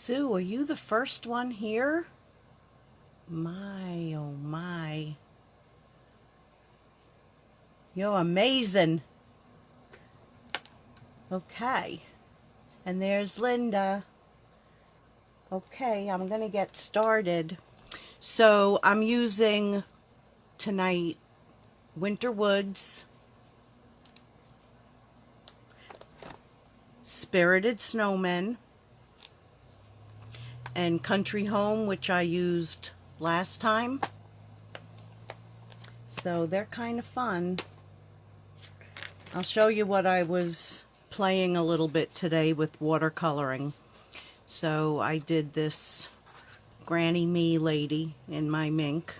Sue, are you the first one here? My, oh my. You're amazing. Okay. And there's Linda. Okay, I'm going to get started. So I'm using tonight Winter Woods, Spirited Snowmen, and Country Home, which I used last time. So they're kind of fun. I'll show you what I was playing a little bit today with watercoloring. So I did this Granny Me lady in my mink.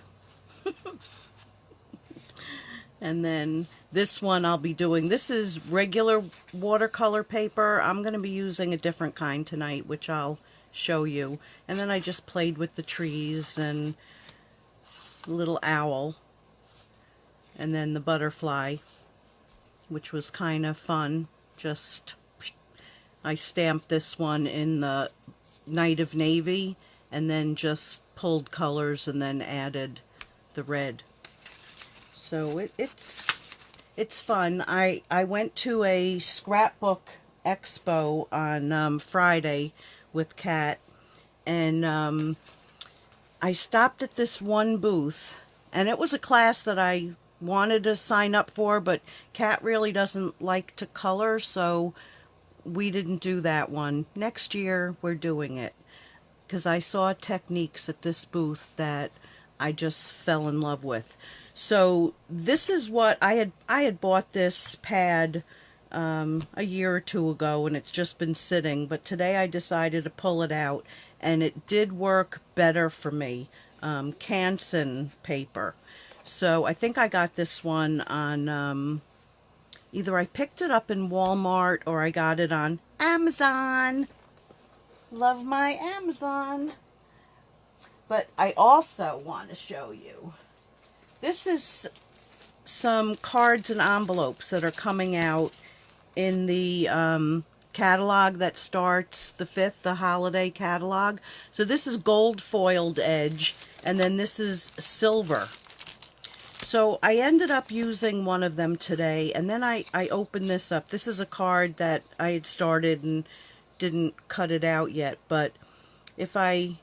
And then this one I'll be doing, this is regular watercolor paper. I'm going to be using a different kind tonight, which I'll show you. And then I just played with the trees and little owl. And then the butterfly, which was kind of fun. Just, I stamped this one in the Night of Navy and then just pulled colors and then added the red. So it's fun. I went to a scrapbook expo on Friday with Kat, and I stopped at this one booth, and it was a class that I wanted to sign up for, but Kat really doesn't like to color, so we didn't do that one. Next year we're doing it, because I saw techniques at this booth that I just fell in love with. So this is what I had bought this pad a year or two ago, and it's just been sitting, but today I decided to pull it out, and it did work better for me. Canson paper. So I think I got this one on either I picked it up in Walmart or I got it on Amazon. Love my Amazon. But I also want to show you, this is some cards and envelopes that are coming out in the catalog that starts the 5th, the holiday catalog. So this is gold foiled edge, and then this is silver. So I ended up using one of them today, and then I opened this up. This is a card that I had started and didn't cut it out yet, but if I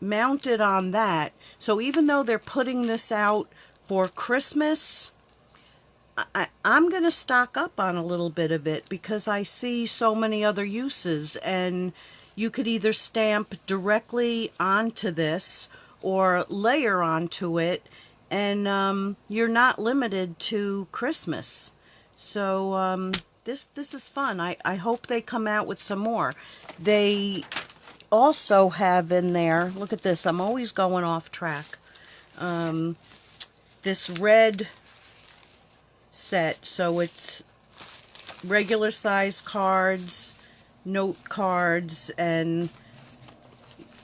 mount it on that, so even though they're putting this out for Christmas, I'm going to stock up on a little bit of it because I see so many other uses, and you could either stamp directly onto this or layer onto it, and you're not limited to Christmas. So this is fun. I hope they come out with some more. They also have in there, look at this, I'm always going off track, this red set. So it's regular size cards, note cards, and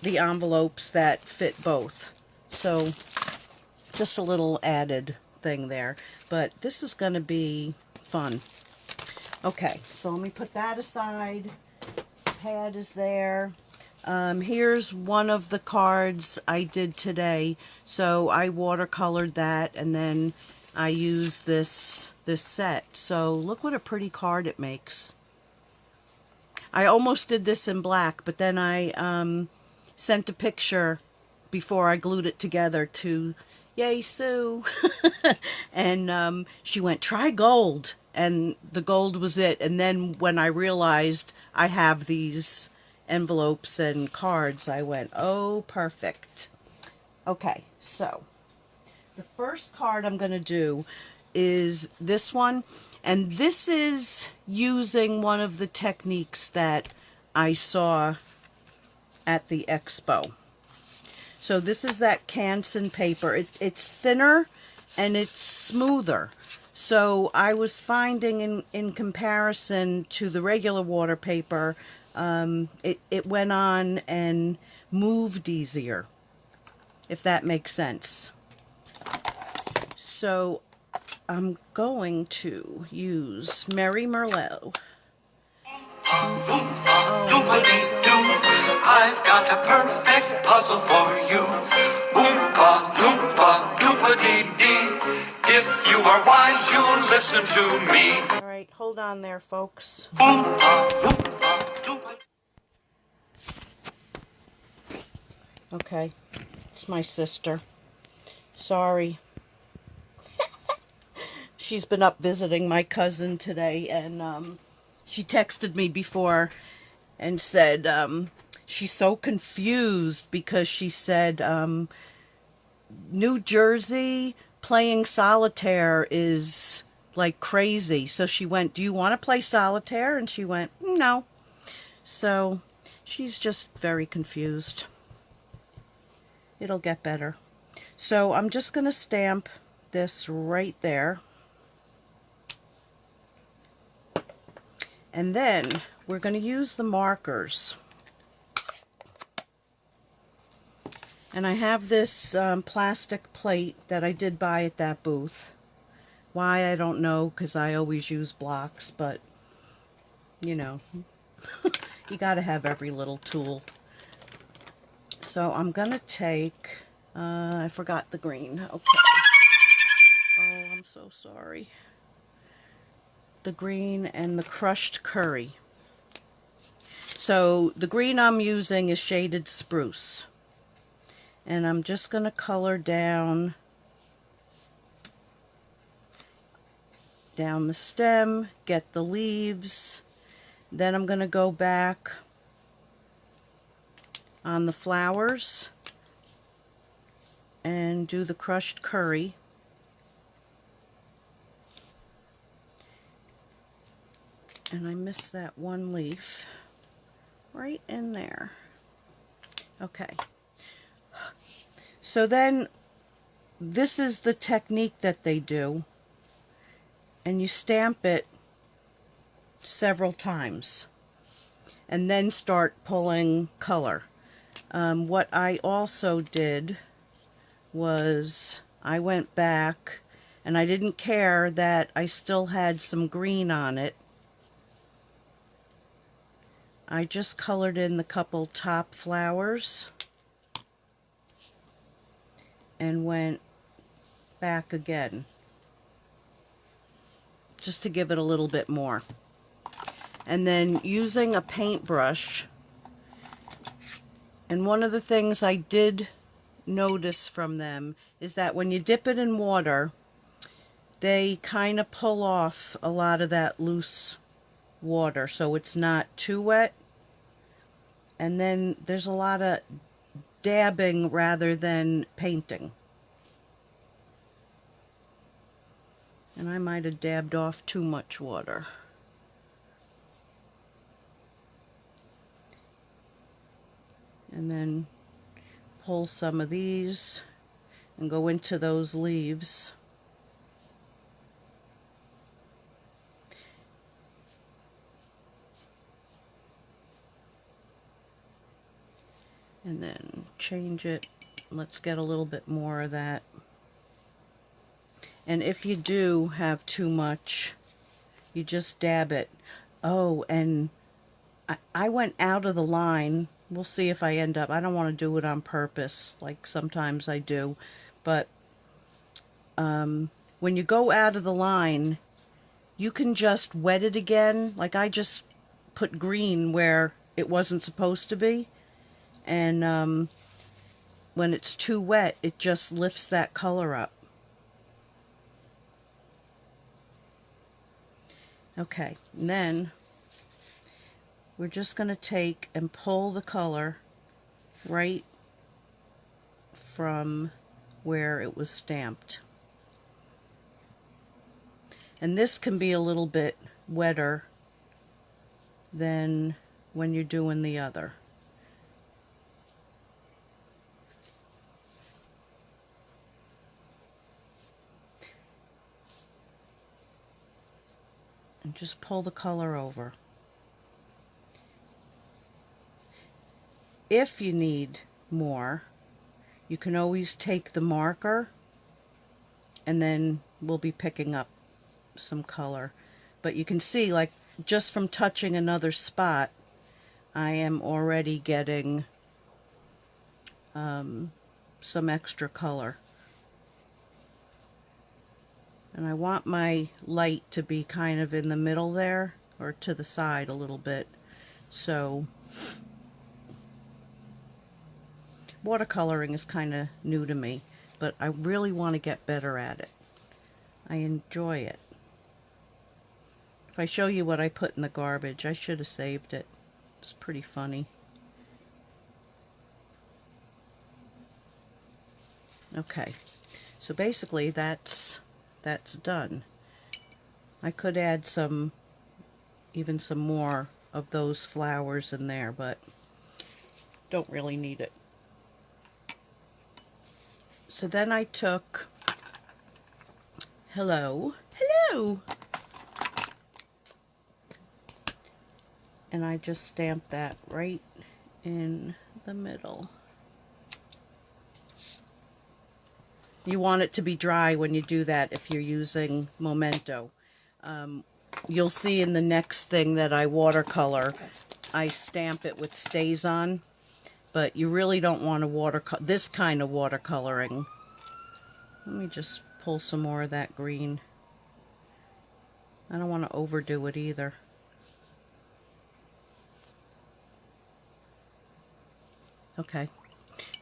the envelopes that fit both. So just a little added thing there, but this is going to be fun. Okay, so let me put that aside. Pad is there. Here's one of the cards I did today. So I watercolored that, and then I used this set. So look what a pretty card it makes. I almost did this in black, but then I sent a picture before I glued it together to Yay Sue. And she went, try gold, and the gold was it. And then when I realized I have these envelopes and cards, I went, oh, perfect. Okay, so the first card I'm going to do is this one, and this is using one of the techniques that I saw at the expo. So this is that Canson paper. It's thinner and it's smoother. So I was finding in comparison to the regular water paper, it went on and moved easier, if that makes sense. So I'm going to use Merry Merlot. Oompa-doompa-dee-doo, I've got a perfect puzzle for you. Oompa-loompa-doompa-dee-dee, if you are wise, you'll listen to me. All right, hold on there, folks. Oompa-loompa-doompa. Okay, it's my sister. Sorry. She's been up visiting my cousin today, and she texted me before and said she's so confused because she said New Jersey playing solitaire is like crazy. So she went, "Do you want to play solitaire?" And she went, "No." So she's just very confused. It'll get better. So I'm just going to stamp this right there. And then we're going to use the markers. And I have this plastic plate that I did buy at that booth. Why, I don't know, because I always use blocks, but, you know, you got to have every little tool. So I'm going to take, I forgot the green. Okay. Oh, I'm so sorry. The green and the crushed curry. So the green I'm using is shaded spruce. And I'm just going to color down the stem, get the leaves. Then I'm going to go back on the flowers and do the crushed curry. And I missed that one leaf right in there. Okay. So then this is the technique that they do. And you stamp it several times. And then start pulling color. What I also did was I went back and I didn't care that I still had some green on it. I just colored in the couple top flowers and went back again just to give it a little bit more. And then using a paintbrush, and one of the things I did notice from them is that when you dip it in water, they kind of pull off a lot of that loose water, so it's not too wet. And then there's a lot of dabbing rather than painting. And I might have dabbed off too much water. And then pull some of these and go into those leaves. And then change it. Let's get a little bit more of that. And if you do have too much, you just dab it. Oh, and I went out of the line. We'll see if I end up, I don't want to do it on purpose, like sometimes I do. But when you go out of the line, you can just wet it again. Like I just put green where it wasn't supposed to be. And when it's too wet, it just lifts that color up. Okay, and then we're just going to take and pull the color right from where it was stamped. And this can be a little bit wetter than when you're doing the other. And just pull the color over. If you need more, you can always take the marker and then we'll be picking up some color. But you can see, like, just from touching another spot, I am already getting some extra color. And I want my light to be kind of in the middle there, or to the side a little bit. So watercoloring is kind of new to me, but I really want to get better at it. I enjoy it. If I show you what I put in the garbage, I should have saved it. It's pretty funny. Okay, so basically that's done. I could add even some more of those flowers in there, but don't really need it. So then I took, hello, and I just stamped that right in the middle. You want it to be dry when you do that if you're using Memento. You'll see in the next thing that I watercolor, I stamp it with StazOn, but you really don't want to this kind of watercoloring. Let me just pull some more of that green. I don't want to overdo it either. Okay,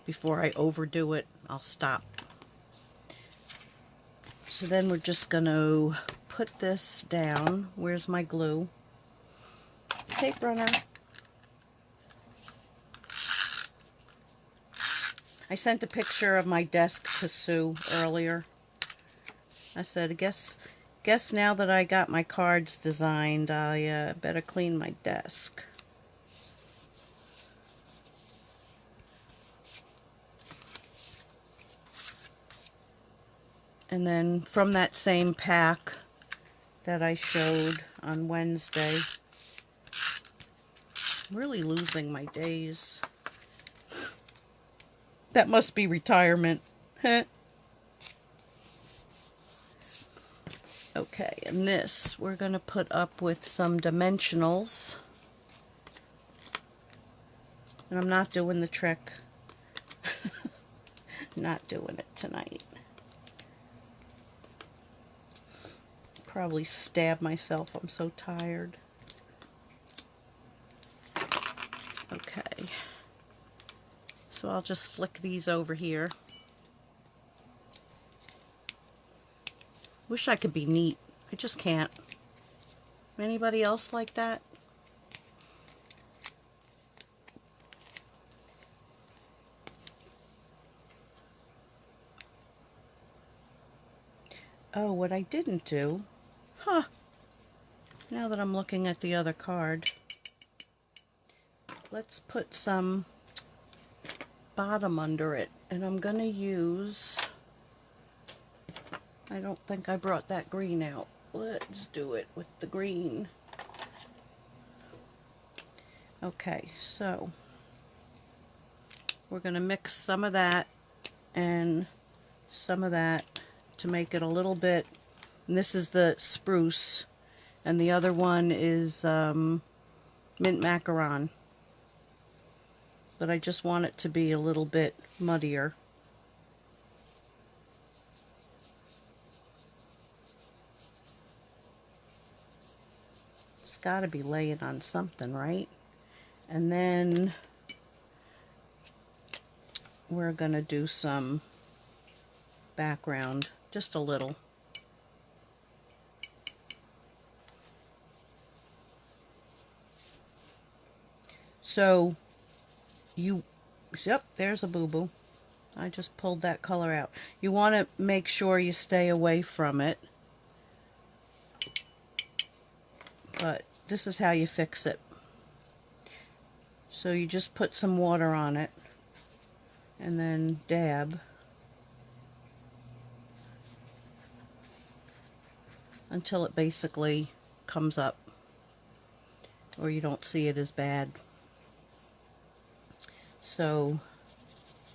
before I overdo it, I'll stop. So then we're just going to put this down. Where's my glue? Tape runner. I sent a picture of my desk to Sue earlier. I said, I guess now that I got my cards designed, I better clean my desk. And then from that same pack that I showed on Wednesday, I'm really losing my days. That must be retirement. Okay, and this we're going to put up with some dimensionals. And I'm not doing the trick. Not doing it tonight. Probably stab myself. I'm so tired. Okay. So I'll just flick these over here. Wish I could be neat. I just can't. Anybody else like that? Oh, what I didn't do. Huh. Now that I'm looking at the other card. Let's put some bottom under it. And I'm going to use... I don't think I brought that green out. Let's do it with the green. Okay, so we're going to mix some of that and some of that to make it a little bit. And this is the spruce, and the other one is mint macaron. But I just want it to be a little bit muddier. It's got to be laying on something, right? And then we're going to do some background, just a little. So yep, there's a boo-boo. I just pulled that color out. You want to make sure you stay away from it. But this is how you fix it. So you just put some water on it and then dab until it basically comes up, or you don't see it as bad. So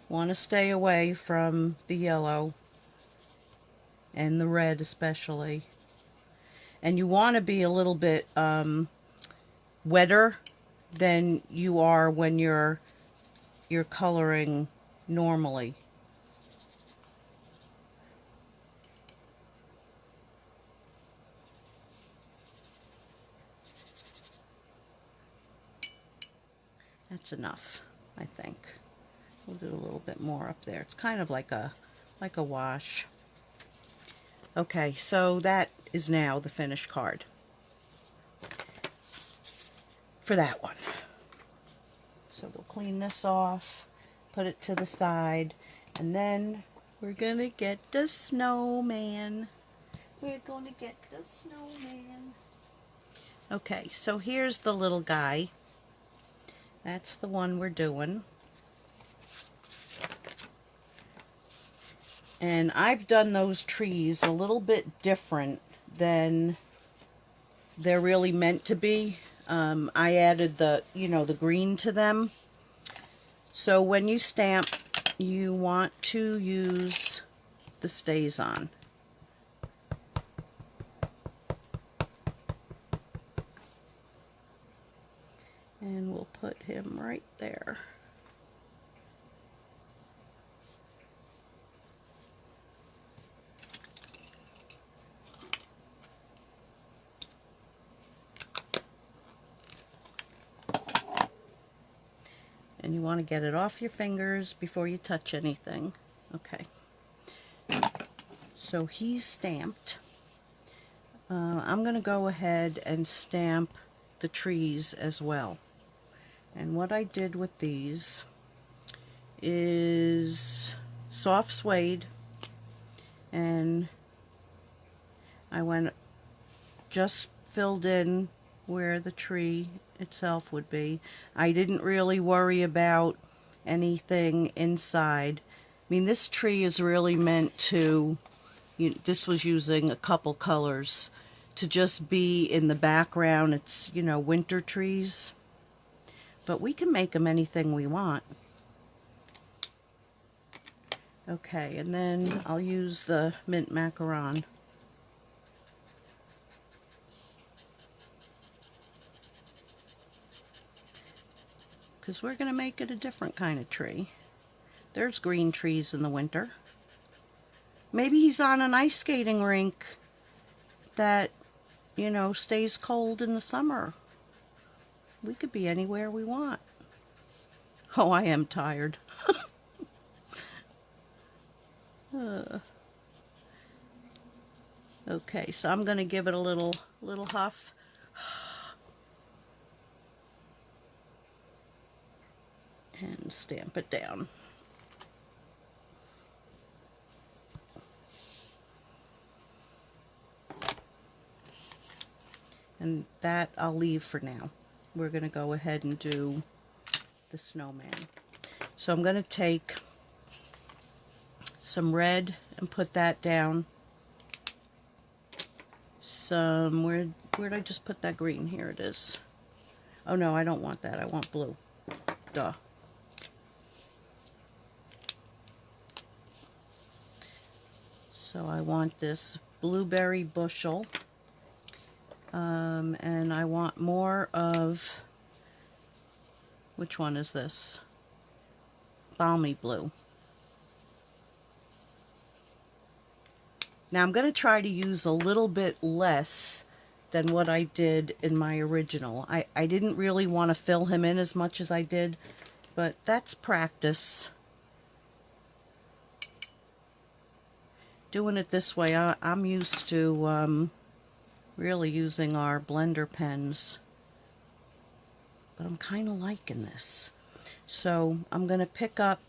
want to stay away from the yellow and the red especially. And you want to be a little bit wetter than you are when you're coloring normally. That's enough, I think. We'll do a little bit more up there. It's kind of like a wash. Okay, so that is now the finished card for that one. So we'll clean this off, put it to the side, and then we're gonna get the snowman. We're gonna get the snowman. Okay, so here's the little guy. That's the one we're doing. And I've done those trees a little bit different than they're really meant to be. I added the green to them. So when you stamp, you want to use the StazOn. And we'll put him right there. And you want to get it off your fingers before you touch anything. Okay. So he's stamped. I'm going to go ahead and stamp the trees as well. And what I did with these is soft suede, and I just filled in where the tree itself would be. I didn't really worry about anything inside. I mean, this tree is really meant to, this was using a couple colors to just be in the background. It's, winter trees. But we can make them anything we want. Okay, and then I'll use the mint macaron. Because we're going to make it a different kind of tree. There's green trees in the winter. Maybe he's on an ice skating rink that, stays cold in the summer. We could be anywhere we want. Oh, I am tired. Okay, so I'm going to give it a little huff. And stamp it down. And that I'll leave for now. We're going to go ahead and do the snowman. So I'm going to take some red and put that down. Some, where'd I just put that green? Here it is. Oh no, I don't want that. I want blue. Duh. So I want this blueberry bushel. And I want more of, which one is this? Balmy blue. Now I'm going to try to use a little bit less than what I did in my original. I didn't really want to fill him in as much as I did, but that's practice. Doing it this way, I'm used to really using our blender pens, but I'm kind of liking this. So I'm going to pick up,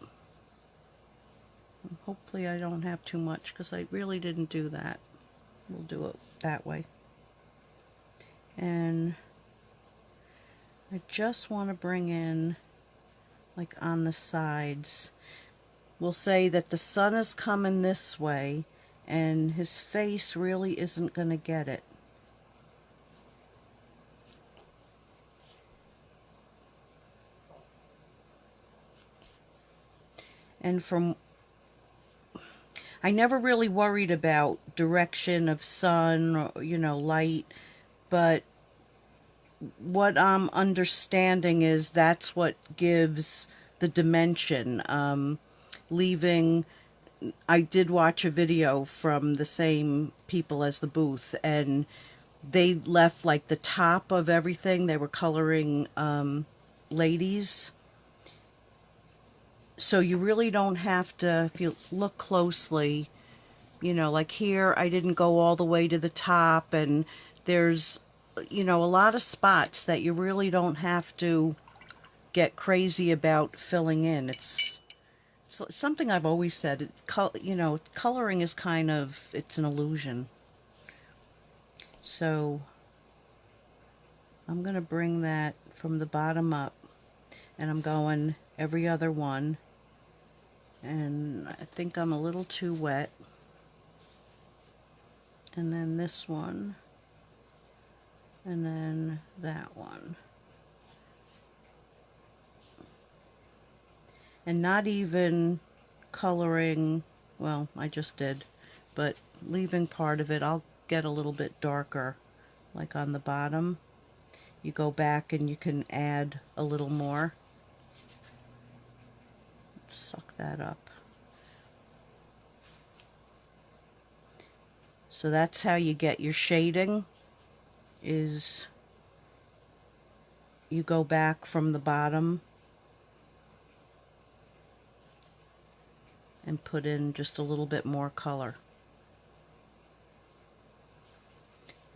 hopefully I don't have too much because I really didn't do that. We'll do it that way. And I just want to bring in, like on the sides, we'll say that the sun is coming this way and his face really isn't going to get it. And I never really worried about direction of sun or, light, but what I'm understanding is that's what gives the dimension. Leaving, I did watch a video from the same people as the booth, and they left like the top of everything. They were coloring ladies. So you really don't have to, if you look closely, like here, I didn't go all the way to the top, and there's, a lot of spots that you really don't have to get crazy about filling in. It's something I've always said. Coloring is kind of, it's an illusion. So I'm going to bring that from the bottom up, and I'm going every other one. And I think I'm a little too wet. And then this one. And then that one. And not even coloring, well, I just did, but leaving part of it. I'll get a little bit darker, like on the bottom. You go back and you can add a little more. Suck that up. So that's how you get your shading, is you go back from the bottom and put in just a little bit more color.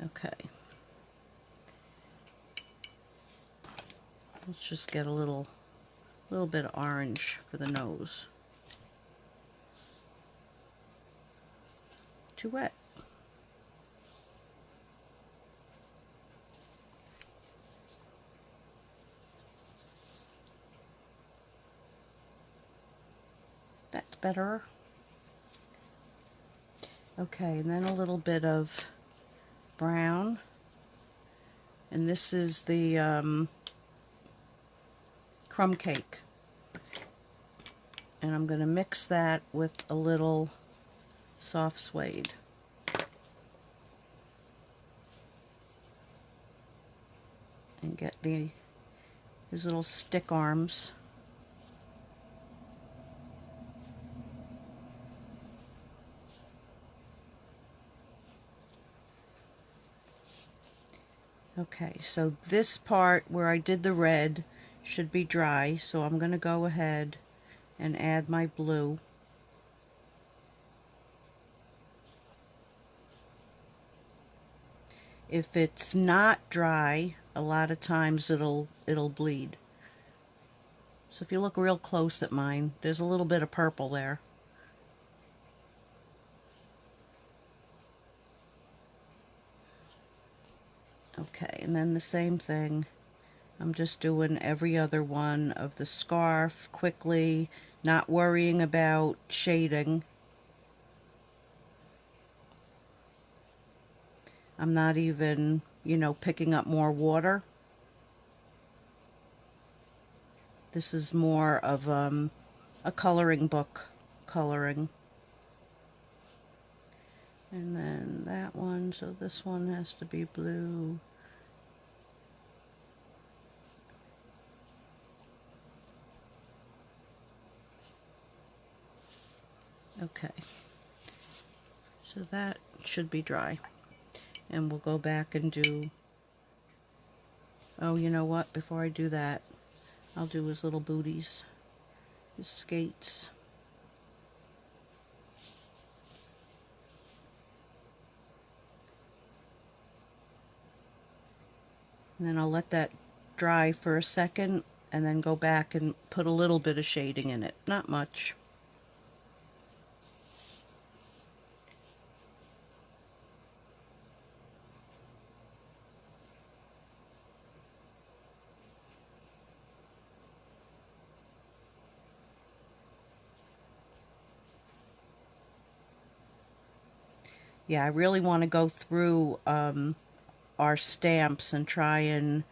Okay. Let's just get a little bit of orange for the nose. Too wet. That's better. Okay, and then a little bit of brown. And this is the crumb cake. And I'm going to mix that with a little soft suede. And get these little stick arms. Okay, so this part where I did the red should be dry, so I'm going to go ahead and add my blue. If it's not dry, a lot of times it'll bleed. So if you look real close at mine, there's a little bit of purple there. Okay, and then the same thing. I'm just doing every other one of the scarf quickly, not worrying about shading. I'm not even, picking up more water. This is more of a coloring book coloring. And then that one, so this one has to be blue. Okay, so that should be dry. And we'll go back and do, oh, you know what, before I do that, I'll do his little booties, his skates. And then I'll let that dry for a second and then go back and put a little bit of shading in it, not much. Yeah, I really want to go through our stamps and try and,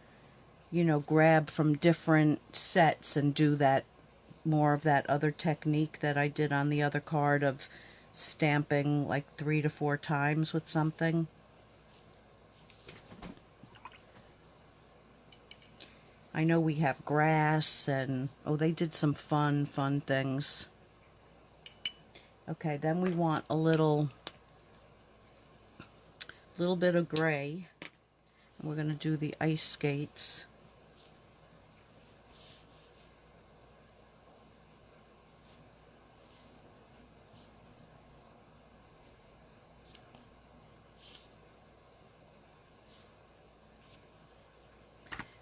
grab from different sets and do that, more of that other technique that I did on the other card of stamping like 3 to 4 times with something. I know we have grass and, oh, they did some fun things. Okay, then we want a little bit of gray. And we're going to do the ice skates.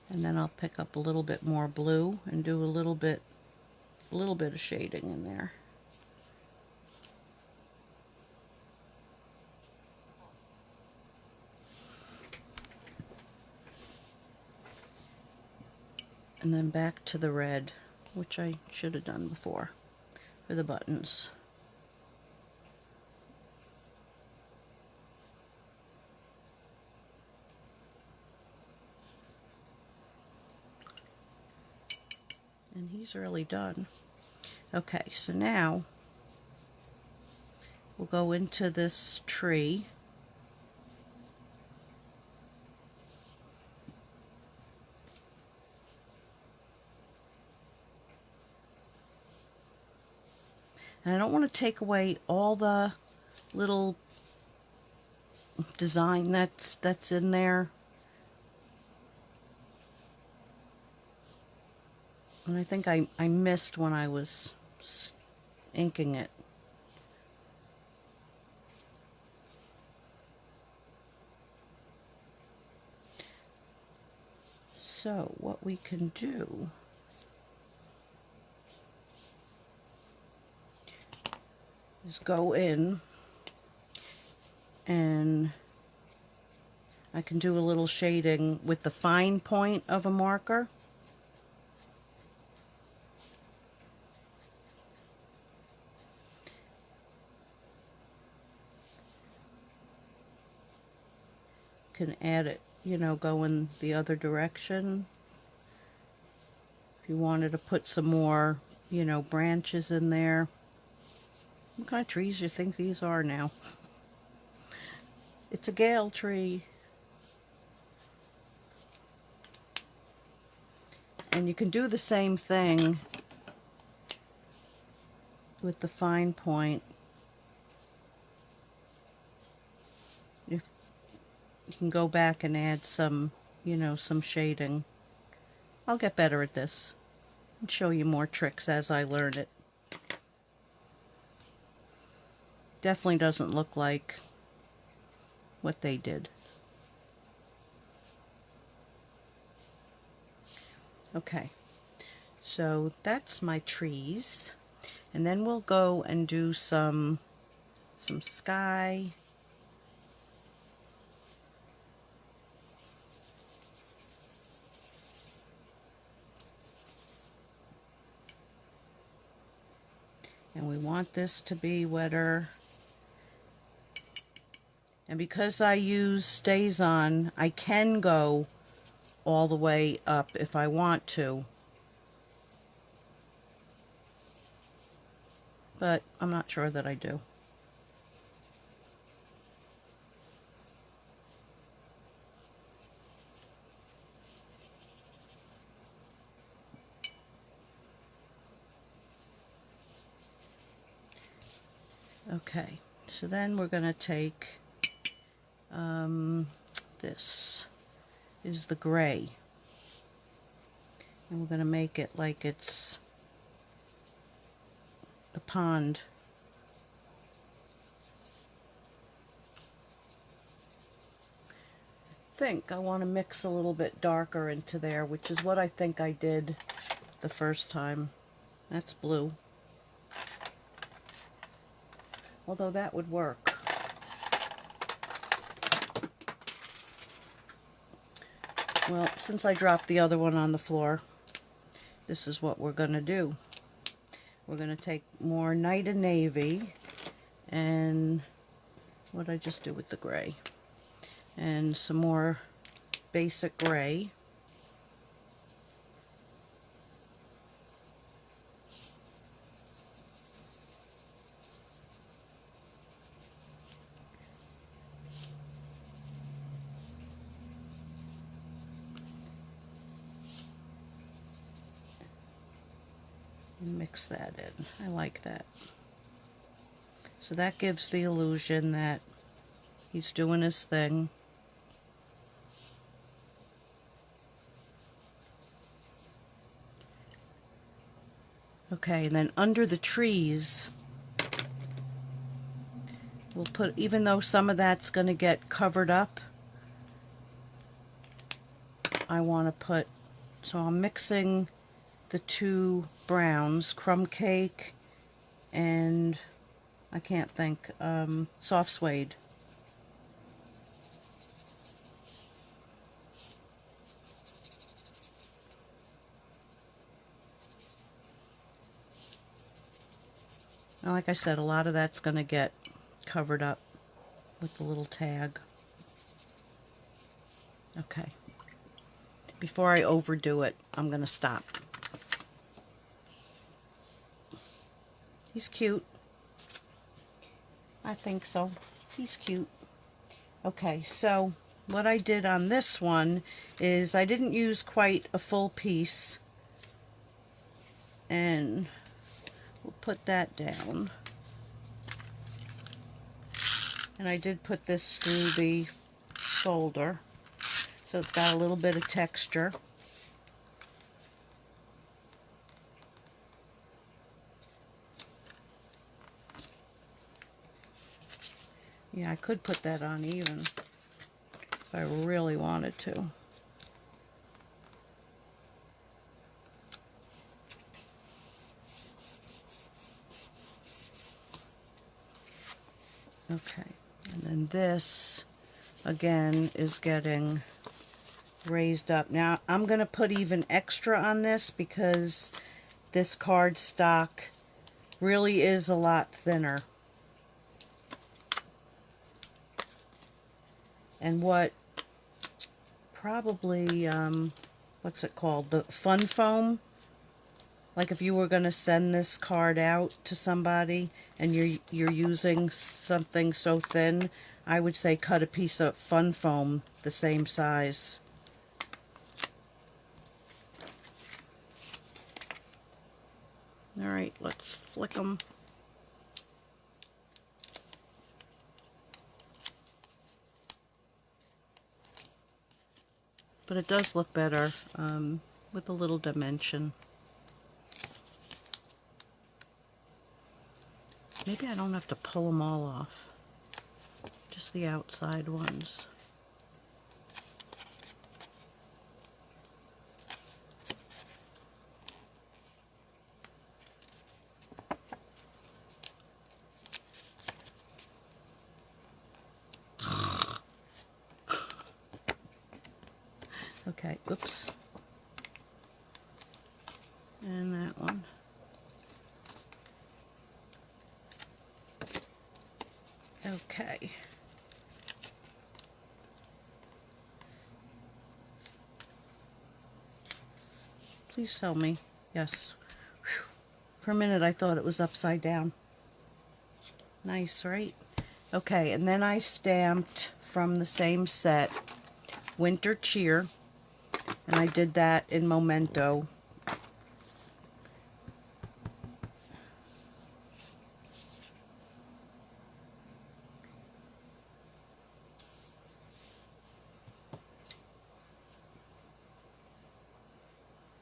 And then I'll pick up a little bit more blue and do a little bit of shading in there. And then back to the red, which I should have done before, for the buttons. And he's really done. Okay, so now we'll go into this tree. And I don't want to take away all the little design that's in there. And I think I missed when I was inking it. So what we can do is go in and I can do a little shading with the fine point of a marker. Can add it, you know, going the other direction. If you wanted to put some more, you know, branches in there. What kind of trees do you think these are now? It's a gale tree. And you can do the same thing with the fine point. You can go back and add some, you know, some shading. I'll get better at this and show you more tricks as I learn it. Definitely doesn't look like what they did. Okay, so that's my trees, and then we'll go and do some sky. And we want this to be wetter. And because I use Stays On, I can go all the way up if I want to. But I'm not sure that I do. Okay, so then we're going to take this is the gray, and we're going to make it like it's the pond. I think I want to mix a little bit darker into there, which is what I think I did the first time. That's blue. Although that would work. Well, since I dropped the other one on the floor, this is what we're going to do. We're going to take more Night and Navy, and what did I just do with the gray? And some more basic gray. And mix that in. I like that. So that gives the illusion that he's doing his thing. Okay, and then under the trees, we'll put, even though some of that's going to get covered up, I want to put, so I'm mixing the two browns, crumb cake and I can't think, soft suede. Now, like I said, a lot of that's going to get covered up with the little tag. Okay. Before I overdo it, I'm going to stop. He's cute. I think so. He's cute. Okay, so what I did on this one is I didn't use quite a full piece. And we'll put that down. And I did put this through the folder, so it's got a little bit of texture. Yeah, I could put that on even if I really wanted to. Okay, and then this again is getting raised up. Now I'm going to put even extra on this because this cardstock really is a lot thinner. And what probably, what's it called? The fun foam. Like if you were going to send this card out to somebody and you're using something so thin, I would say cut a piece of fun foam the same size. All right, let's flick them. But it does look better with a little dimension. Maybe I don't have to pull them all off. Just the outside ones. Okay, oops. And that one. Okay. Please tell me. Yes. Whew. For a minute I thought it was upside down. Nice, right? Okay, and then I stamped from the same set Winter Cheer, and I did that in Memento.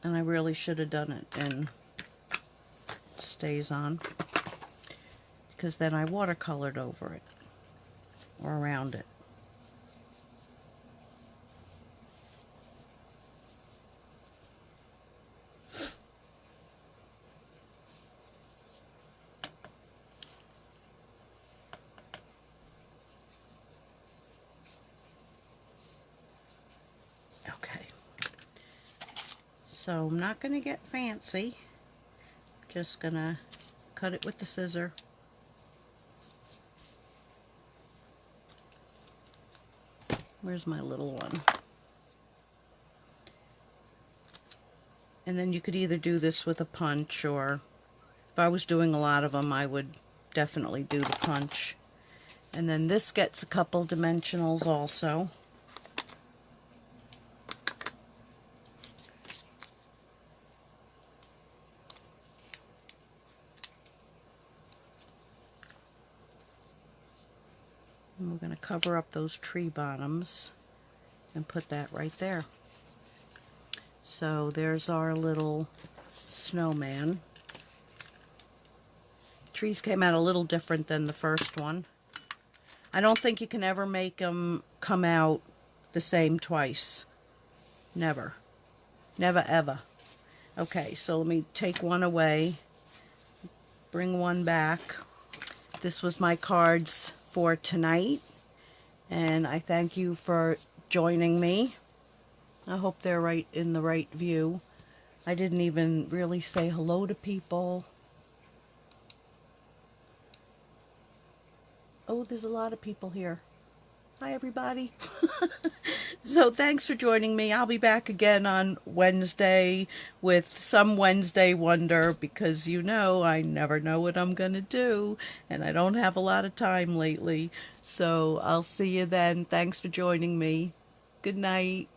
And I really should have done it in Stays On, because then I watercolored over it or around it. Okay. So I'm not going to get fancy. Just going to cut it with the scissor. Where's my little one? And then you could either do this with a punch, or if I was doing a lot of them, I would definitely do the punch. And then this gets a couple dimensionals also. And we're going to cover up those tree bottoms and put that right there. So there's our little snowman. Trees came out a little different than the first one. I don't think you can ever make them come out the same twice. Never. Never ever. Okay, so let me take one away. Bring one back. This was my cards for tonight. And I thank you for joining me. I hope they're right in the right view. I didn't even really say hello to people. Oh, there's a lot of people here. Hi, everybody. So thanks for joining me. I'll be back again on Wednesday with some Wednesday wonder, because you know I never know what I'm going to do, and I don't have a lot of time lately. So I'll see you then. Thanks for joining me. Good night.